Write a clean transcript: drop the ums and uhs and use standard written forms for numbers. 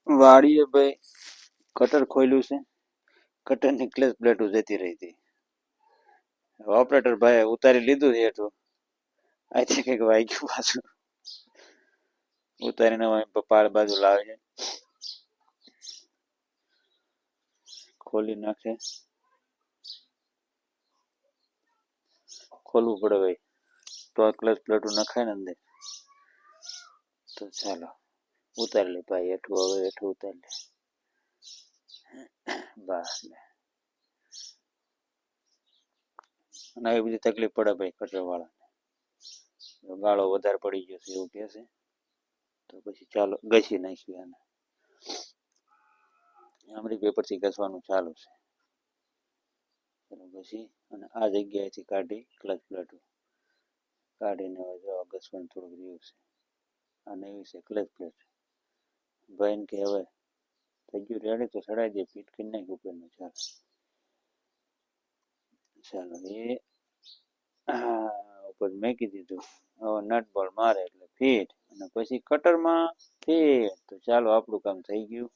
વાડીએ ભાઈ કટર ખોલ્યું છે. કટરની ક્લેચ પ્લેટો જતી રહી હતી. ઓપરેટર ભાઈ ઉતારી લીધું છે એટલું. અહીંથી કંઈક વાગ્યું પાછું. ઉતારીને પાળ બાજુ લાવે છે. ખોલી નાખે. ખોલવું પડે ભાઈ તો ક્લચ પ્લેટો નખાય ને અંદર. તો ચાલો ઉતારી લે ભાઈ હેઠું. હવે હેઠું ઉતારી લે બસ. અને આવી બધી તકલીફ પડે ભાઈ કટર વાળાને. ગાળો વધારે પડી ગયો છે એવું કહે છે. તો પછી ચાલો ઘસી નાખ્યું એને. આમરી પેપરથી ઘસવાનું ચાલુ છે. ચાલો ઘસી અને આ જગ્યાએથી કાઢી ક્લચ પ્લેટો કાઢીને હવે જો ઘસવાનું થોડુંક રહ્યું છે. અને એવી છે ક્લચ પ્લેટ. ભાઈને કે હવે થઈ ગયું રેડી તો ચડાવી દે. ફીટ કરી નાખ ઉપરનું. ચાલો એ ઉપર મેકી દીધું. હવે નટ બોલ્ટ મારે એટલે ફીટ અને પછી કટરમાં ફીટ. તો ચાલો આપણું કામ થઈ ગયું.